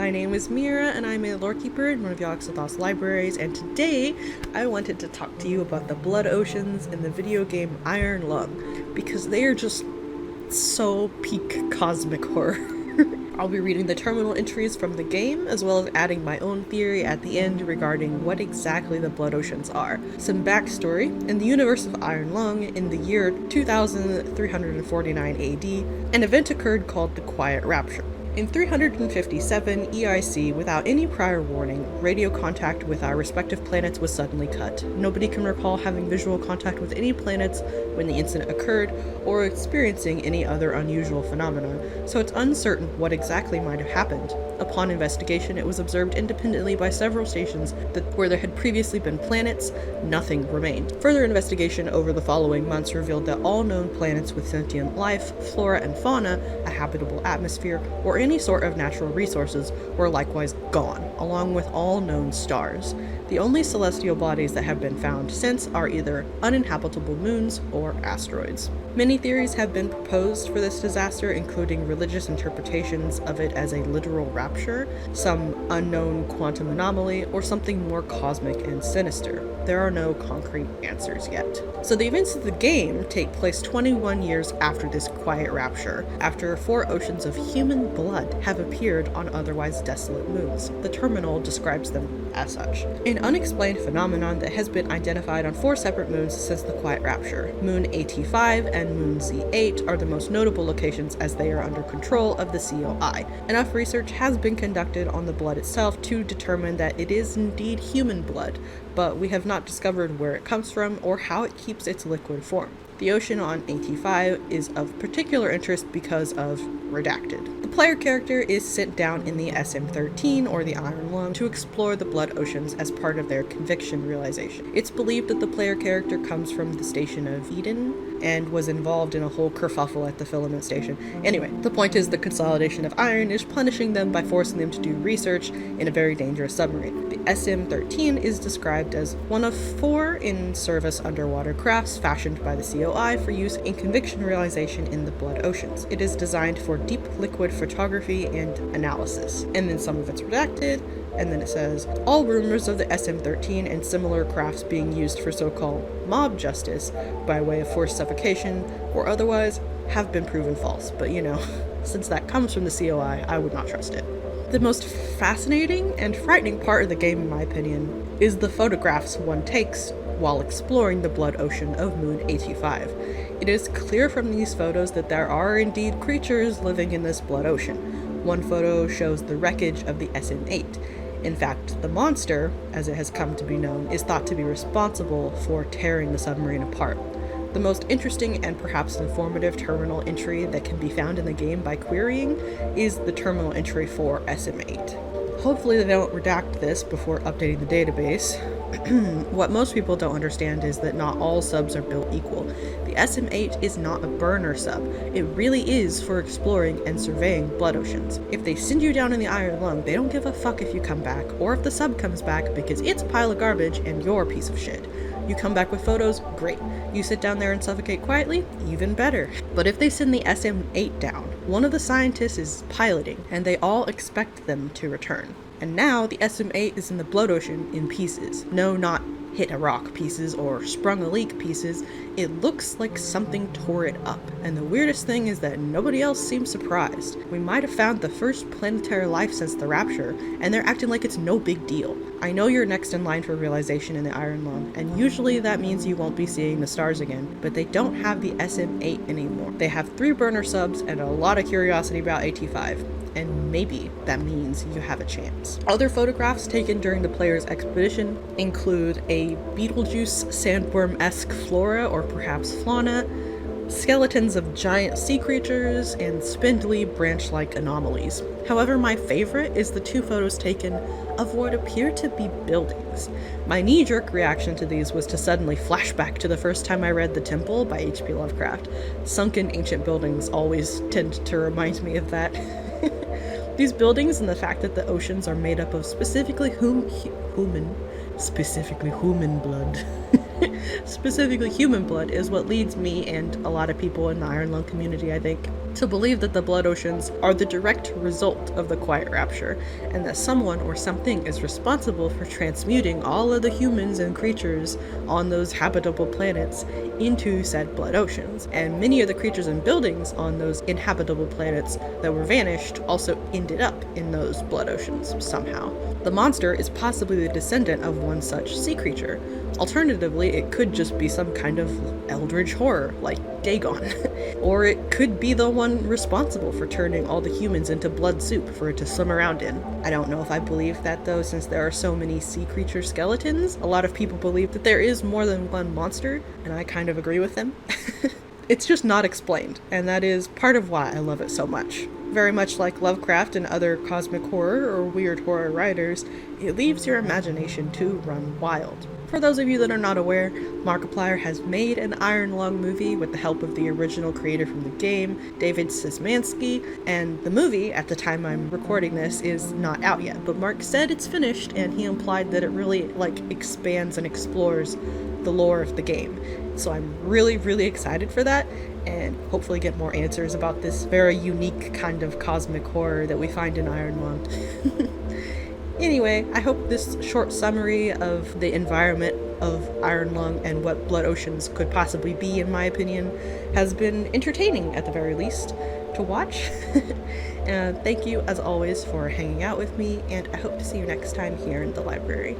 My name is Meerah, and I'm a Lorekeeper in one of Yogg-Sothoth's libraries, and today I wanted to talk to you about the blood oceans in the video game Iron Lung, because they are just so peak cosmic horror. I'll be reading the terminal entries from the game, as well as adding my own theory at the end regarding what exactly the blood oceans are. Some backstory: in the universe of Iron Lung, in the year 2349 AD, an event occurred called the Quiet Rapture. In 357 EIC, without any prior warning, radio contact with our respective planets was suddenly cut. Nobody can recall having visual contact with any planets when the incident occurred, or experiencing any other unusual phenomenon, so it's uncertain what exactly might have happened. Upon investigation, it was observed independently by several stations where there had previously been planets. Nothing remained. Further investigation over the following months revealed that all known planets with sentient life, flora and fauna, a habitable atmosphere, or any sort of natural resources were likewise gone, along with all known stars. The only celestial bodies that have been found since are either uninhabitable moons or asteroids. Many theories have been proposed for this disaster, including religious interpretations of it as a literal rapture, some unknown quantum anomaly, or something more cosmic and sinister. There are no concrete answers yet. So the events of the game take place 21 years after this quiet rapture, after 4 oceans of human blood have appeared on otherwise desolate moons. The terminal describes them as such. An unexplained phenomenon that has been identified on 4 separate moons since the quiet rapture. Moon AT5 and Moon Z8 are the most notable locations, as they are under control of the COI. Enough research has been conducted on the blood itself to determine that it is indeed human blood, but we have not discovered where it comes from or how it keeps its liquid form. The ocean on AT5 is of particular interest because of redacted. The player character is sent down in the SM-13, or the Iron Lung, to explore the blood oceans as part of their conviction realization. It's believed that the player character comes from the station of Eden and was involved in a whole kerfuffle at the filament station. Anyway, the point is the consolidation of iron is punishing them by forcing them to do research in a very dangerous submarine. The SM-13 is described as one of 4 in-service underwater crafts fashioned by the COI for use in conviction realization in the blood oceans. It is designed for deep liquid photography and analysis. And then some of it's redacted, and then it says, all rumors of the SM-13 and similar crafts being used for so-called mob justice by way of forced suffocation or otherwise have been proven false. But you know, since that comes from the COI, I would not trust it. The most fascinating and frightening part of the game, in my opinion, is the photographs one takes while exploring the blood ocean of Moon AT5. It is clear from these photos that there are indeed creatures living in this blood ocean. One photo shows the wreckage of the SM-8. In fact, the monster, as it has come to be known, is thought to be responsible for tearing the submarine apart. The most interesting and perhaps informative terminal entry that can be found in the game by querying is the terminal entry for SM-8. Hopefully they don't redact this before updating the database. What most people don't understand is that not all subs are built equal. The SM-8 is not a burner sub. It really is for exploring and surveying blood oceans. If they send you down in the Iron Lung, they don't give a fuck if you come back, or if the sub comes back, because it's a pile of garbage and you're a piece of shit. You come back with photos, great. You sit down there and suffocate quietly, even better. But if they send the SM-8 down, one of the scientists is piloting, and they all expect them to return. And now the SM-8 is in the blood ocean in pieces. No, not hit a rock pieces or sprung a leak pieces. It looks like something tore it up. And the weirdest thing is that nobody else seems surprised. We might have found the first planetary life since the rapture, and they're acting like it's no big deal. I know you're next in line for realization in the Iron Lung, and usually that means you won't be seeing the stars again, but they don't have the SM-8 anymore. They have 3 burner subs and a lot of curiosity about AT5. And maybe that means you have a chance. Other photographs taken during the player's expedition include a Beetlejuice sandworm-esque flora, or perhaps fauna, skeletons of giant sea creatures, and spindly branch-like anomalies. However, my favorite is the 2 photos taken of what appear to be buildings. My knee-jerk reaction to these was to suddenly flash back to the first time I read The Temple by H.P. Lovecraft. Sunken ancient buildings always tend to remind me of that. These buildings and the fact that the oceans are made up of specifically human blood specifically human blood, is what leads me and a lot of people in the Iron Lung community, I think, to believe that the blood oceans are the direct result of the Quiet Rapture, and that someone or something is responsible for transmuting all of the humans and creatures on those habitable planets into said blood oceans. And many of the creatures and buildings on those inhabitable planets that were vanished also ended up in those blood oceans somehow. The monster is possibly the descendant of one such sea creature. Alternatively, it could just be some kind of eldritch horror, like Dagon. Or it could be the one responsible for turning all the humans into blood soup for it to swim around in. I don't know if I believe that though, since there are so many sea creature skeletons. A lot of people believe that there is more than one monster, and I kind of agree with them. It's just not explained, and that is part of why I love it so much. Very much like Lovecraft and other cosmic horror or weird horror writers, it leaves your imagination to run wild. For those of you that are not aware, Markiplier has made an Iron Lung movie with the help of the original creator from the game, David Szymanski, and the movie, at the time I'm recording this, is not out yet, but Mark said it's finished, and he implied that it really, expands and explores the lore of the game. So I'm really, really excited for that, and hopefully get more answers about this very unique kind of cosmic horror that we find in Iron Lung. Anyway, I hope this short summary of the environment of Iron Lung and what blood oceans could possibly be, in my opinion, has been entertaining at the very least to watch. And thank you as always for hanging out with me, and I hope to see you next time here in the library.